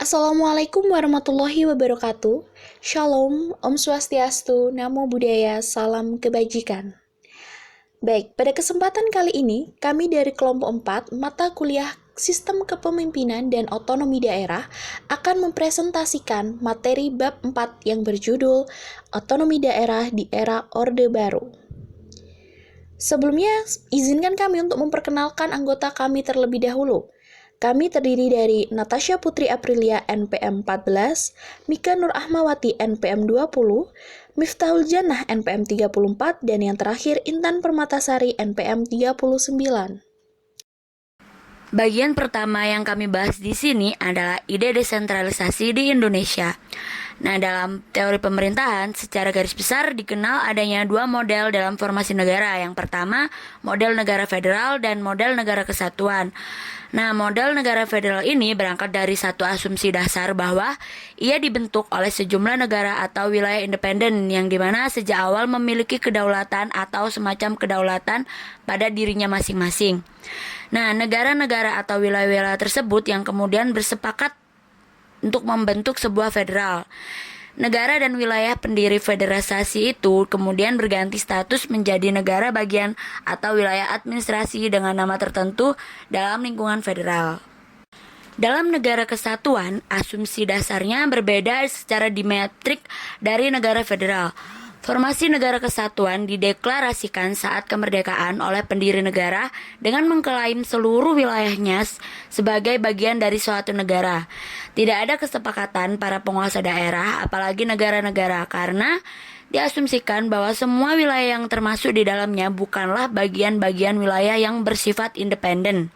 Assalamualaikum warahmatullahi wabarakatuh. Shalom, Om Swastiastu, Namo Buddhaya, Salam Kebajikan. Baik, pada kesempatan kali ini, kami dari kelompok 4, mata kuliah Sistem Kepemimpinan dan Otonomi Daerah akan mempresentasikan materi bab 4 yang berjudul Otonomi Daerah di Era Orde Baru. Sebelumnya, izinkan kami untuk memperkenalkan anggota kami terlebih dahulu. Kami terdiri dari Natasha Putri Aprilia NPM 14, Mika Nur Ahmawati NPM 20, Miftahul Jannah NPM 34, dan yang terakhir Intan Permatasari NPM 39. Bagian pertama yang kami bahas di sini adalah ide desentralisasi di Indonesia. Nah, dalam teori pemerintahan, secara garis besar dikenal adanya dua model dalam formasi negara. Yang pertama, model negara federal dan model negara kesatuan. Nah, model negara federal ini berangkat dari satu asumsi dasar bahwa ia dibentuk oleh sejumlah negara atau wilayah independen yang dimana sejak awal memiliki kedaulatan atau semacam kedaulatan pada dirinya masing-masing. Nah, negara-negara atau wilayah-wilayah tersebut yang kemudian bersepakat untuk membentuk sebuah federal. Negara dan wilayah pendiri federasi itu kemudian berganti status menjadi negara bagian atau wilayah administrasi dengan nama tertentu dalam lingkungan federal. Dalam negara kesatuan, asumsi dasarnya berbeda secara dimetrik dari negara federal. Formasi negara kesatuan dideklarasikan saat kemerdekaan oleh pendiri negara dengan mengklaim seluruh wilayahnya sebagai bagian dari suatu negara. Tidak ada kesepakatan para penguasa daerah, apalagi negara-negara, karena diasumsikan bahwa semua wilayah yang termasuk di dalamnya bukanlah bagian-bagian wilayah yang bersifat independen.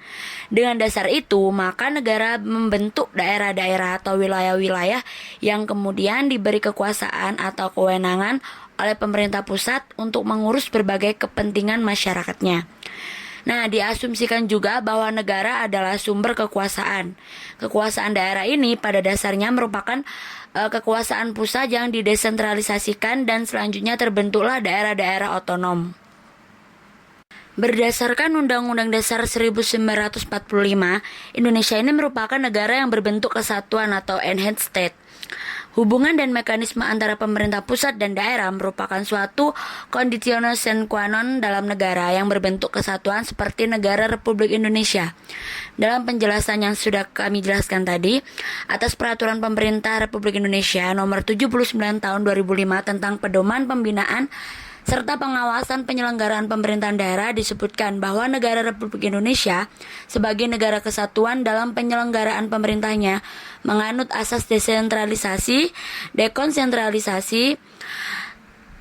Dengan dasar itu, maka negara membentuk daerah-daerah atau wilayah-wilayah yang kemudian diberi kekuasaan atau kewenangan oleh pemerintah pusat untuk mengurus berbagai kepentingan masyarakatnya. Nah, diasumsikan juga bahwa negara adalah sumber kekuasaan. Kekuasaan daerah ini pada dasarnya merupakan kekuasaan pusat yang didesentralisasikan dan selanjutnya terbentuklah daerah-daerah otonom. Berdasarkan Undang-Undang Dasar 1945, Indonesia ini merupakan negara yang berbentuk kesatuan atau enhanced state. Hubungan dan mekanisme antara pemerintah pusat dan daerah merupakan suatu conditional sine qua non dalam negara yang berbentuk kesatuan seperti negara Republik Indonesia. Dalam penjelasan yang sudah kami jelaskan tadi, atas Peraturan Pemerintah Republik Indonesia Nomor 79 Tahun 2005 tentang Pedoman Pembinaan serta pengawasan penyelenggaraan pemerintahan daerah disebutkan bahwa negara Republik Indonesia sebagai negara kesatuan dalam penyelenggaraan pemerintahnya menganut asas desentralisasi, dekonsentralisasi,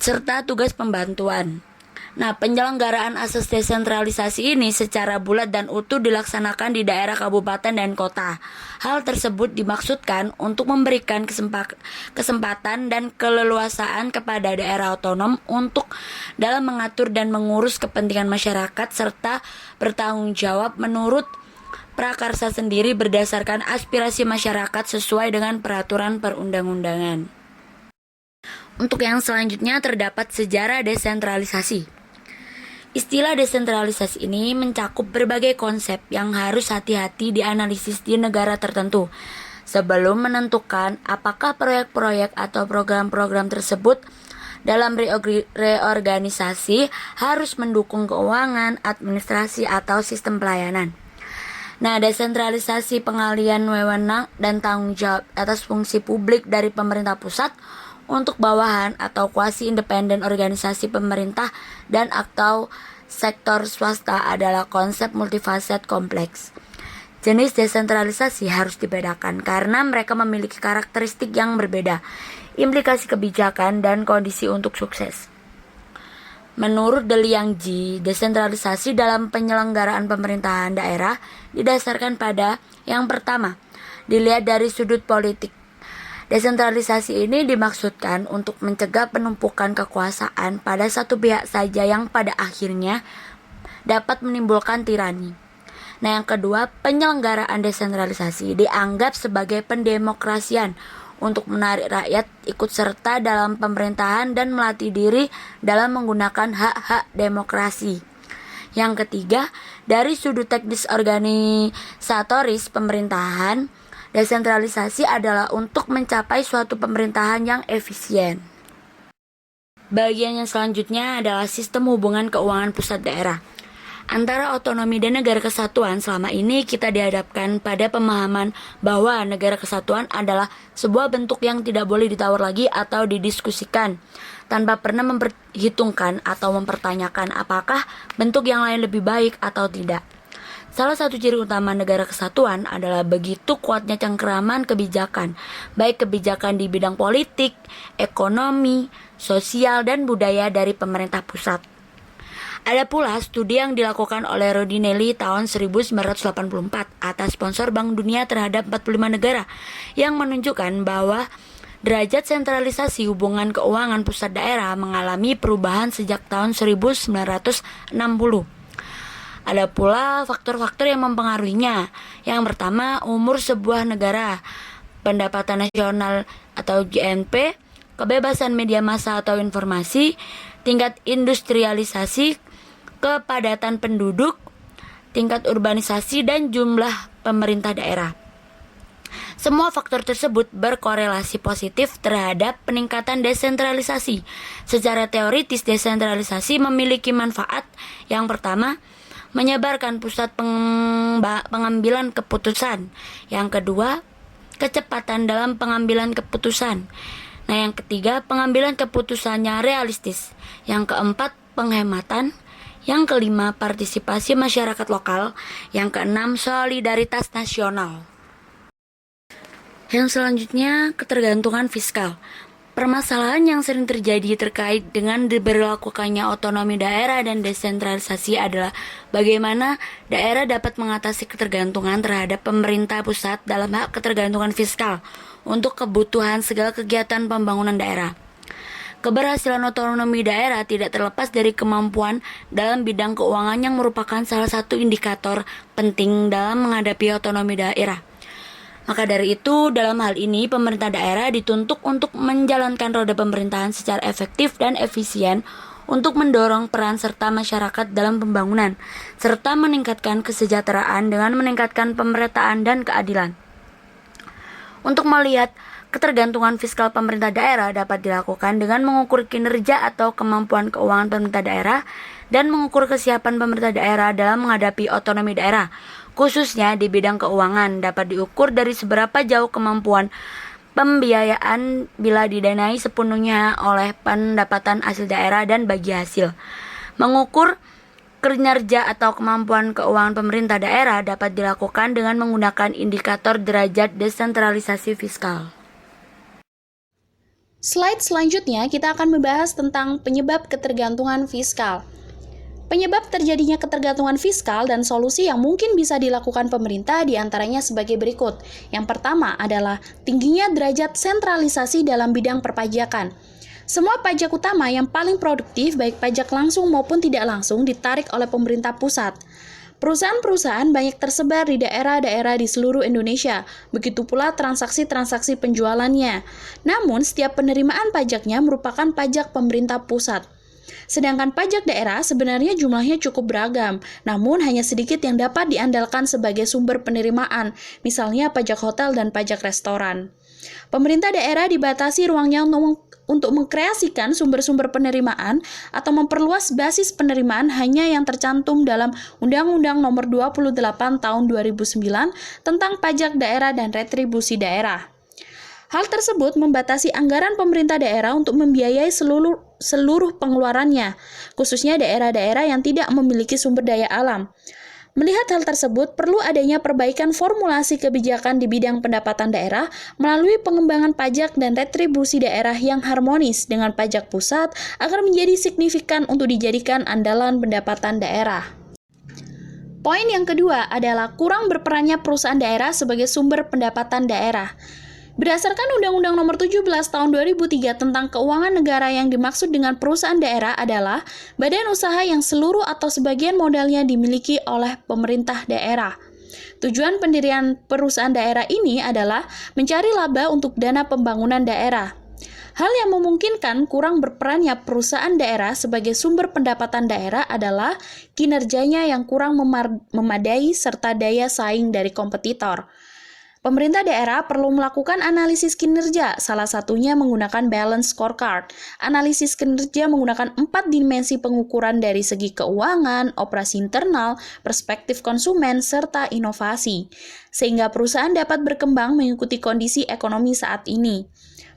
serta tugas pembantuan. Nah, penyelenggaraan asas desentralisasi ini secara bulat dan utuh dilaksanakan di daerah kabupaten dan kota. Hal tersebut dimaksudkan untuk memberikan kesempatan dan keleluasaan kepada daerah otonom untuk dalam mengatur dan mengurus kepentingan masyarakat serta bertanggung jawab menurut prakarsa sendiri berdasarkan aspirasi masyarakat sesuai dengan peraturan perundang-undangan. Untuk yang selanjutnya terdapat sejarah desentralisasi. Istilah desentralisasi ini mencakup berbagai konsep yang harus hati-hati dianalisis di negara tertentu sebelum menentukan apakah proyek-proyek atau program-program tersebut dalam reorganisasi harus mendukung keuangan, administrasi, atau sistem pelayanan. Nah, desentralisasi pengalian wewenang dan tanggung jawab atas fungsi publik dari pemerintah pusat untuk bawahan atau kuasi independen organisasi pemerintah dan atau sektor swasta adalah konsep multifaset kompleks. Jenis desentralisasi harus dibedakan karena mereka memiliki karakteristik yang berbeda, implikasi kebijakan, dan kondisi untuk sukses. Menurut De Liang Ji, desentralisasi dalam penyelenggaraan pemerintahan daerah didasarkan pada yang pertama, dilihat dari sudut politik. Desentralisasi ini dimaksudkan untuk mencegah penumpukan kekuasaan pada satu pihak saja yang pada akhirnya dapat menimbulkan tirani. Nah, yang kedua, penyelenggaraan desentralisasi dianggap sebagai pendemokrasian untuk menarik rakyat ikut serta dalam pemerintahan dan melatih diri dalam menggunakan hak-hak demokrasi. Yang ketiga, dari sudut teknis organisatoris pemerintahan, Desentralisasi adalah untuk mencapai suatu pemerintahan yang efisien. Bagian yang selanjutnya adalah sistem hubungan keuangan pusat daerah. Antara otonomi dan negara kesatuan, selama ini kita dihadapkan pada pemahaman bahwa negara kesatuan adalah sebuah bentuk yang tidak boleh ditawar lagi atau didiskusikan, tanpa pernah memperhitungkan atau mempertanyakan apakah bentuk yang lain lebih baik atau tidak. Salah satu ciri utama negara kesatuan adalah begitu kuatnya cengkeraman kebijakan, baik kebijakan di bidang politik, ekonomi, sosial, dan budaya dari pemerintah pusat. Ada pula studi yang dilakukan oleh Rodinelli tahun 1984 atas sponsor Bank Dunia terhadap 45 negara yang menunjukkan bahwa derajat sentralisasi hubungan keuangan pusat daerah mengalami perubahan sejak tahun 1960. Ada pula faktor-faktor yang mempengaruhinya. Yang pertama, umur sebuah negara, pendapatan nasional atau GNP, kebebasan media massa atau informasi, tingkat industrialisasi, kepadatan penduduk, tingkat urbanisasi, dan jumlah pemerintah daerah. Semua faktor tersebut berkorelasi positif terhadap peningkatan desentralisasi. Secara teoritis, desentralisasi memiliki manfaat. Yang pertama, menyebarkan pusat pengambilan keputusan. Yang kedua, kecepatan dalam pengambilan keputusan. Nah, yang ketiga, pengambilan keputusan yang realistis. Yang keempat, penghematan. Yang kelima, partisipasi masyarakat lokal. Yang keenam, solidaritas nasional. Yang selanjutnya, ketergantungan fiskal. Permasalahan yang sering terjadi terkait dengan diberlakukannya otonomi daerah dan desentralisasi adalah bagaimana daerah dapat mengatasi ketergantungan terhadap pemerintah pusat dalam hal ketergantungan fiskal untuk kebutuhan segala kegiatan pembangunan daerah. Keberhasilan otonomi daerah tidak terlepas dari kemampuan dalam bidang keuangan yang merupakan salah satu indikator penting dalam menghadapi otonomi daerah. Maka dari itu, dalam hal ini pemerintah daerah dituntut untuk menjalankan roda pemerintahan secara efektif dan efisien untuk mendorong peran serta masyarakat dalam pembangunan, serta meningkatkan kesejahteraan dengan meningkatkan pemerataan dan keadilan. Untuk melihat ketergantungan fiskal pemerintah daerah dapat dilakukan dengan mengukur kinerja atau kemampuan keuangan pemerintah daerah dan mengukur kesiapan pemerintah daerah dalam menghadapi otonomi daerah. Khususnya di bidang keuangan dapat diukur dari seberapa jauh kemampuan pembiayaan bila didanai sepenuhnya oleh pendapatan asli daerah dan bagi hasil. Mengukur kinerja atau kemampuan keuangan pemerintah daerah dapat dilakukan dengan menggunakan indikator derajat desentralisasi fiskal. Slide selanjutnya kita akan membahas tentang penyebab ketergantungan fiskal. Penyebab terjadinya ketergantungan fiskal dan solusi yang mungkin bisa dilakukan pemerintah diantaranya sebagai berikut. Yang pertama adalah tingginya derajat sentralisasi dalam bidang perpajakan. Semua pajak utama yang paling produktif, baik pajak langsung maupun tidak langsung, ditarik oleh pemerintah pusat. Perusahaan-perusahaan banyak tersebar di daerah-daerah di seluruh Indonesia, begitu pula transaksi-transaksi penjualannya. Namun, setiap penerimaan pajaknya merupakan pajak pemerintah pusat. Sedangkan pajak daerah sebenarnya jumlahnya cukup beragam, namun hanya sedikit yang dapat diandalkan sebagai sumber penerimaan, misalnya pajak hotel dan pajak restoran. Pemerintah daerah dibatasi ruangnya untuk mengkreasikan sumber-sumber penerimaan atau memperluas basis penerimaan hanya yang tercantum dalam Undang-Undang Nomor 28 Tahun 2009 tentang Pajak Daerah dan Retribusi Daerah. Hal tersebut membatasi anggaran pemerintah daerah untuk membiayai seluruh pengeluarannya, khususnya daerah-daerah yang tidak memiliki sumber daya alam. Melihat hal tersebut, perlu adanya perbaikan formulasi kebijakan di bidang pendapatan daerah melalui pengembangan pajak dan retribusi daerah yang harmonis dengan pajak pusat agar menjadi signifikan untuk dijadikan andalan pendapatan daerah. Poin yang kedua adalah kurang berperannya perusahaan daerah sebagai sumber pendapatan daerah. Berdasarkan Undang-Undang Nomor 17 Tahun 2003 tentang Keuangan Negara, yang dimaksud dengan perusahaan daerah adalah badan usaha yang seluruh atau sebagian modalnya dimiliki oleh pemerintah daerah. Tujuan pendirian perusahaan daerah ini adalah mencari laba untuk dana pembangunan daerah. Hal yang memungkinkan kurang berperannya perusahaan daerah sebagai sumber pendapatan daerah adalah kinerjanya yang kurang memadai serta daya saing dari kompetitor. Pemerintah daerah perlu melakukan analisis kinerja, salah satunya menggunakan balance scorecard. Analisis kinerja menggunakan 4 dimensi pengukuran dari segi keuangan, operasi internal, perspektif konsumen, serta inovasi, sehingga perusahaan dapat berkembang mengikuti kondisi ekonomi saat ini.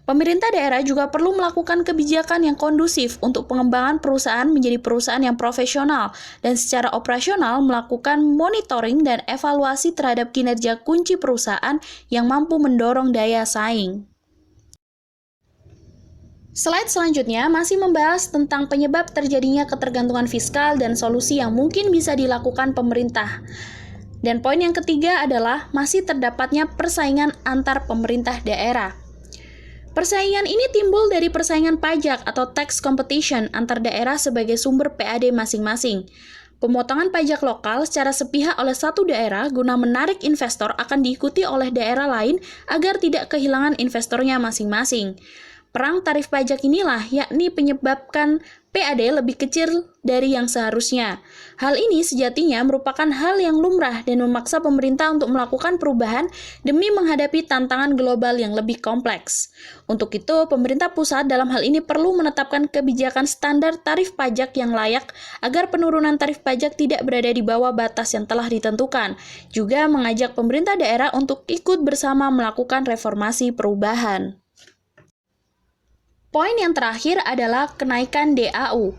Pemerintah daerah juga perlu melakukan kebijakan yang kondusif untuk pengembangan perusahaan menjadi perusahaan yang profesional dan secara operasional melakukan monitoring dan evaluasi terhadap kinerja kunci perusahaan yang mampu mendorong daya saing. Slide selanjutnya masih membahas tentang penyebab terjadinya ketergantungan fiskal dan solusi yang mungkin bisa dilakukan pemerintah. Dan poin yang ketiga adalah masih terdapatnya persaingan antar pemerintah daerah. Persaingan ini timbul dari persaingan pajak atau tax competition antar daerah sebagai sumber PAD masing-masing. Pemotongan pajak lokal secara sepihak oleh satu daerah guna menarik investor akan diikuti oleh daerah lain agar tidak kehilangan investornya masing-masing. Perang tarif pajak inilah yakni menyebabkan PAD lebih kecil dari yang seharusnya. Hal ini sejatinya merupakan hal yang lumrah dan memaksa pemerintah untuk melakukan perubahan demi menghadapi tantangan global yang lebih kompleks. Untuk itu, pemerintah pusat dalam hal ini perlu menetapkan kebijakan standar tarif pajak yang layak agar penurunan tarif pajak tidak berada di bawah batas yang telah ditentukan. Juga mengajak pemerintah daerah untuk ikut bersama melakukan reformasi perubahan. Poin yang terakhir adalah kenaikan DAU.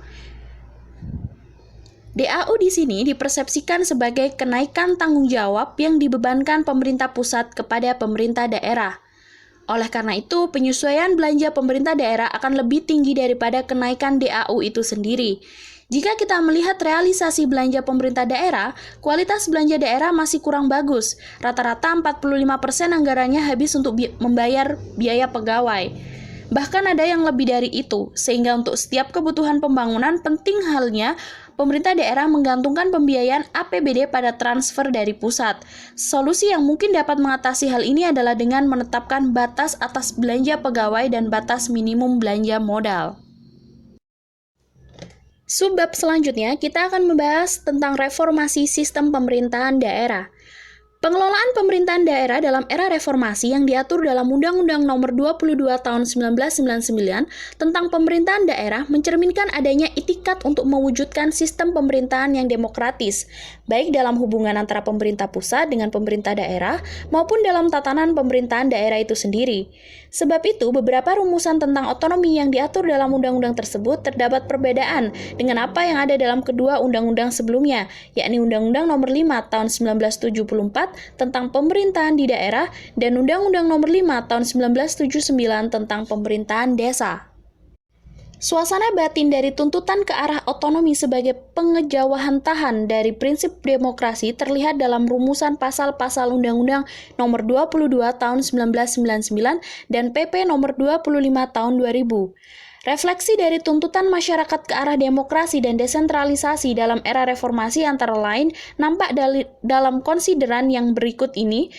DAU di sini dipersepsikan sebagai kenaikan tanggung jawab yang dibebankan pemerintah pusat kepada pemerintah daerah. Oleh karena itu, penyesuaian belanja pemerintah daerah akan lebih tinggi daripada kenaikan DAU itu sendiri. Jika kita melihat realisasi belanja pemerintah daerah, kualitas belanja daerah masih kurang bagus. Rata-rata 45% anggarannya habis untuk membayar biaya pegawai. Bahkan ada yang lebih dari itu, sehingga untuk setiap kebutuhan pembangunan penting halnya pemerintah daerah menggantungkan pembiayaan APBD pada transfer dari pusat. Solusi yang mungkin dapat mengatasi hal ini adalah dengan menetapkan batas atas belanja pegawai dan batas minimum belanja modal. Subbab selanjutnya, kita akan membahas tentang reformasi sistem pemerintahan daerah. Pengelolaan pemerintahan daerah dalam era reformasi yang diatur dalam Undang-Undang Nomor 22 Tahun 1999 tentang pemerintahan daerah mencerminkan adanya itikat untuk mewujudkan sistem pemerintahan yang demokratis, baik dalam hubungan antara pemerintah pusat dengan pemerintah daerah maupun dalam tatanan pemerintahan daerah itu sendiri. Sebab itu, beberapa rumusan tentang otonomi yang diatur dalam undang-undang tersebut terdapat perbedaan dengan apa yang ada dalam kedua undang-undang sebelumnya, yakni Undang-Undang Nomor 5 Tahun 1974 tentang pemerintahan di daerah dan Undang-Undang Nomor 5 Tahun 1979 tentang pemerintahan desa. Suasana batin dari tuntutan ke arah otonomi sebagai pengejauhan dari prinsip demokrasi terlihat dalam rumusan pasal-pasal Undang-Undang Nomor 22 Tahun 1999 dan PP Nomor 25 Tahun 2000. Refleksi dari tuntutan masyarakat ke arah demokrasi dan desentralisasi dalam era reformasi antara lain nampak dalam konsideran yang berikut ini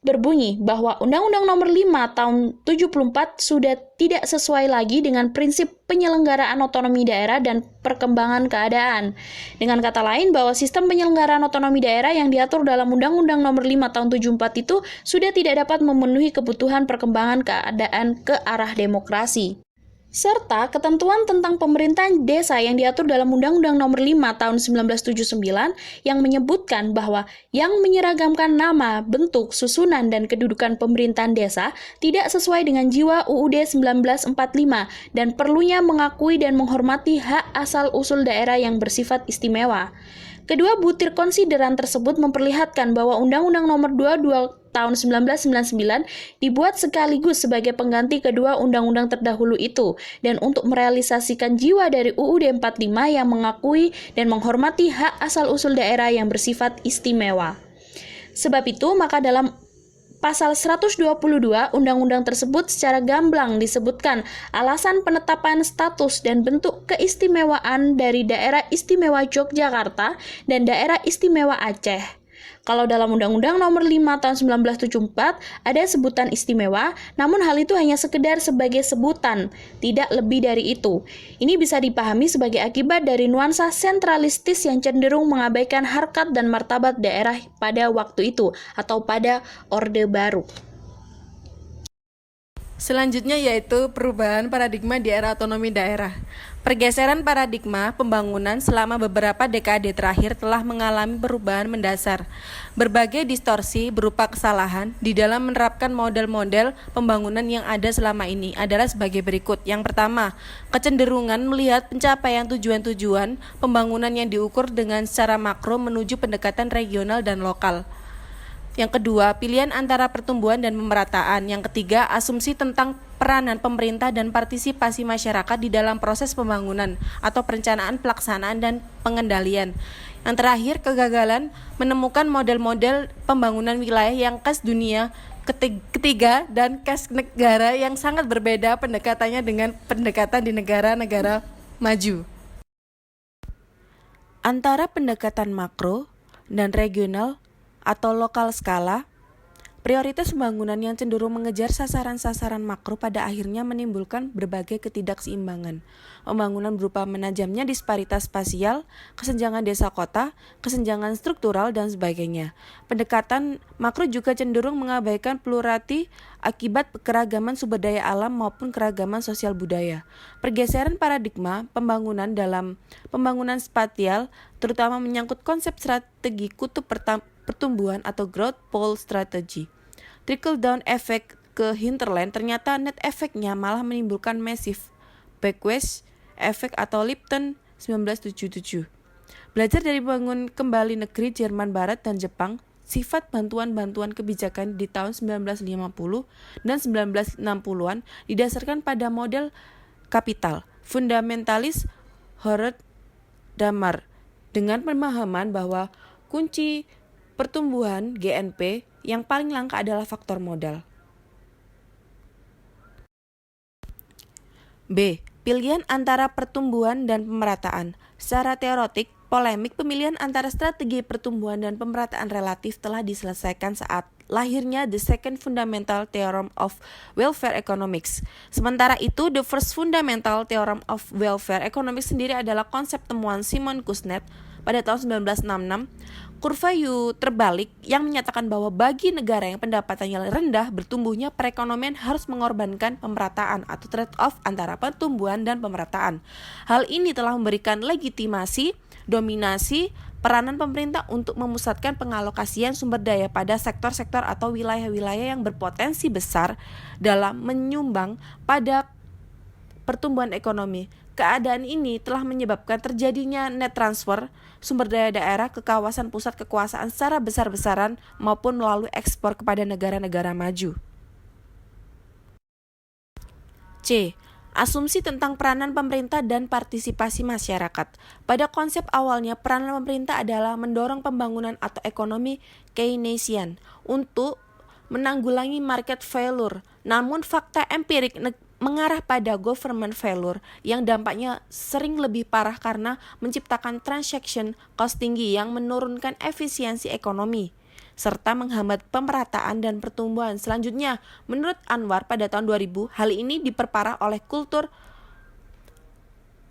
berbunyi bahwa Undang-Undang Nomor 5 Tahun 74 sudah tidak sesuai lagi dengan prinsip penyelenggaraan otonomi daerah dan perkembangan keadaan. Dengan kata lain, bahwa sistem penyelenggaraan otonomi daerah yang diatur dalam Undang-Undang Nomor 5 Tahun 74 itu sudah tidak dapat memenuhi kebutuhan perkembangan keadaan ke arah demokrasi. Serta ketentuan tentang pemerintahan desa yang diatur dalam Undang-Undang Nomor 5 Tahun 1979 yang menyebutkan bahwa yang menyeragamkan nama, bentuk, susunan, dan kedudukan pemerintahan desa tidak sesuai dengan jiwa UUD 1945 dan perlunya mengakui dan menghormati hak asal-usul daerah yang bersifat istimewa. Kedua butir konsideran tersebut memperlihatkan bahwa Undang-Undang Nomor 22 Tahun 1999 dibuat sekaligus sebagai pengganti kedua undang-undang terdahulu itu dan untuk merealisasikan jiwa dari UUD 45 yang mengakui dan menghormati hak asal-usul daerah yang bersifat istimewa. Sebab itu, maka dalam Pasal 122 undang-undang tersebut secara gamblang disebutkan alasan penetapan status dan bentuk keistimewaan dari Daerah Istimewa Yogyakarta dan Daerah Istimewa Aceh. Kalau dalam Undang-Undang Nomor 5 Tahun 1974 ada sebutan istimewa, namun hal itu hanya sekedar sebagai sebutan, tidak lebih dari itu. Ini bisa dipahami sebagai akibat dari nuansa sentralistis yang cenderung mengabaikan harkat dan martabat daerah pada waktu itu atau pada Orde Baru. Selanjutnya yaitu perubahan paradigma di era otonomi daerah. Pergeseran paradigma pembangunan selama beberapa dekade terakhir telah mengalami perubahan mendasar. Berbagai distorsi berupa kesalahan di dalam menerapkan model-model pembangunan yang ada selama ini adalah sebagai berikut. Yang pertama, kecenderungan melihat pencapaian tujuan-tujuan pembangunan yang diukur dengan secara makro menuju pendekatan regional dan lokal. Yang kedua, pilihan antara pertumbuhan dan pemerataan. Yang ketiga, asumsi tentang peranan pemerintah dan partisipasi masyarakat di dalam proses pembangunan atau perencanaan, pelaksanaan, dan pengendalian. Yang terakhir, kegagalan menemukan model-model pembangunan wilayah yang khas dunia ketiga dan khas negara yang sangat berbeda pendekatannya dengan pendekatan di negara-negara maju. Antara pendekatan makro dan regional atau lokal skala, prioritas pembangunan yang cenderung mengejar sasaran-sasaran makro pada akhirnya menimbulkan berbagai ketidakseimbangan. Pembangunan berupa menajamnya disparitas spasial, kesenjangan desa-kota, kesenjangan struktural, dan sebagainya. Pendekatan makro juga cenderung mengabaikan plurality akibat keragaman sumber daya alam maupun keragaman sosial budaya. Pergeseran paradigma pembangunan dalam pembangunan spasial terutama menyangkut konsep strategi kutub pertumbuhan atau growth pole strategy. Trickle down effect ke hinterland ternyata net efeknya malah menimbulkan massive backwest effect atau Lipton 1977. Belajar dari bangun kembali negeri Jerman Barat dan Jepang, sifat bantuan-bantuan kebijakan di tahun 1950 dan 1960-an didasarkan pada model kapital fundamentalis Howard Damar dengan pemahaman bahwa kunci pertumbuhan GNP yang paling langka adalah faktor modal. B. Pilihan antara pertumbuhan dan pemerataan. Secara teoretik, polemik pemilihan antara strategi pertumbuhan dan pemerataan relatif telah diselesaikan saat lahirnya The Second Fundamental Theorem of Welfare Economics. Sementara itu, The First Fundamental Theorem of Welfare Economics sendiri adalah konsep temuan Simon Kuznets pada tahun 1966, kurva U terbalik yang menyatakan bahwa bagi negara yang pendapatannya rendah, bertumbuhnya perekonomian harus mengorbankan pemerataan atau trade-off antara pertumbuhan dan pemerataan. Hal ini telah memberikan legitimasi, dominasi, peranan pemerintah untuk memusatkan pengalokasian sumber daya pada sektor-sektor atau wilayah-wilayah yang berpotensi besar dalam menyumbang pada pertumbuhan ekonomi. Keadaan ini telah menyebabkan terjadinya net transfer sumber daya daerah ke kawasan pusat kekuasaan secara besar-besaran maupun melalui ekspor kepada negara-negara maju. C. Asumsi tentang peranan pemerintah dan partisipasi masyarakat. Pada konsep awalnya, peranan pemerintah adalah mendorong pembangunan atau ekonomi Keynesian untuk menanggulangi market failure. Namun fakta empirik mengarah pada government failure yang dampaknya sering lebih parah karena menciptakan transaction cost tinggi yang menurunkan efisiensi ekonomi serta menghambat pemerataan dan pertumbuhan. Selanjutnya, menurut Anwar pada tahun 2000, hal ini diperparah oleh kultur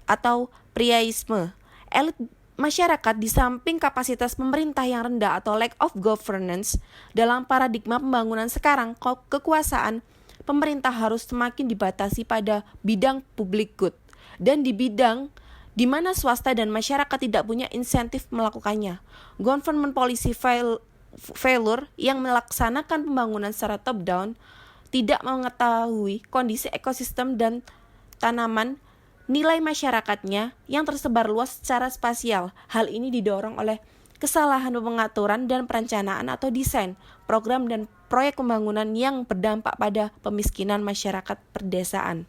atau priaisme. Elit masyarakat di samping kapasitas pemerintah yang rendah atau lack of governance dalam paradigma pembangunan sekarang, kekuasaan pemerintah harus semakin dibatasi pada bidang public good dan di bidang di mana swasta dan masyarakat tidak punya insentif melakukannya. Government policy failure yang melaksanakan pembangunan secara top down, tidak mengetahui kondisi ekosistem dan tanaman nilai masyarakatnya yang tersebar luas secara spasial. Hal ini didorong oleh kesalahan pengaturan dan perencanaan atau desain, program dan proyek pembangunan yang berdampak pada pemiskinan masyarakat perdesaan.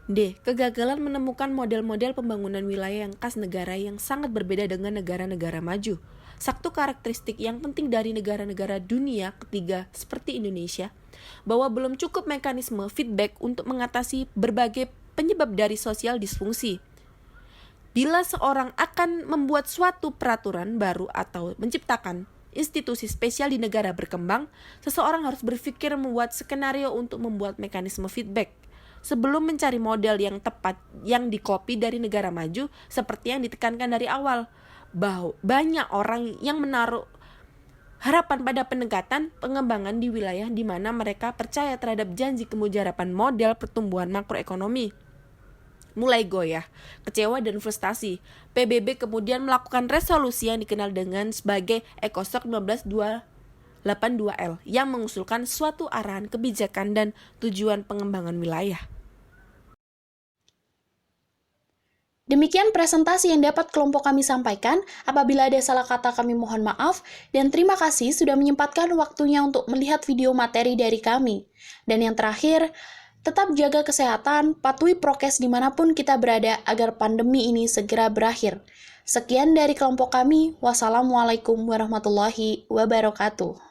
D. Kegagalan menemukan model-model pembangunan wilayah yang khas negara yang sangat berbeda dengan negara-negara maju. Satu karakteristik yang penting dari negara-negara dunia ketiga seperti Indonesia, bahwa belum cukup mekanisme feedback untuk mengatasi berbagai penyebab dari sosial disfungsi. Bila seorang akan membuat suatu peraturan baru atau menciptakan institusi spesial di negara berkembang, seseorang harus berpikir membuat skenario untuk membuat mekanisme feedback sebelum mencari model yang tepat yang dikopi dari negara maju, seperti yang ditekankan dari awal, bahwa banyak orang yang menaruh harapan pada pendekatan pengembangan di wilayah di mana mereka percaya terhadap janji kemujaraban model pertumbuhan makroekonomi. Mulai goyah, kecewa dan frustasi, PBB kemudian melakukan resolusi yang dikenal dengan sebagai ECOSOC 15282L yang mengusulkan suatu arahan kebijakan dan tujuan pengembangan wilayah. Demikian presentasi yang dapat kelompok kami sampaikan. Apabila ada salah kata kami mohon maaf, dan terima kasih sudah menyempatkan waktunya untuk melihat video materi dari kami. Dan yang terakhir, tetap jaga kesehatan, patuhi prokes dimanapun kita berada agar pandemi ini segera berakhir. Sekian dari kelompok kami. Wassalamualaikum warahmatullahi wabarakatuh.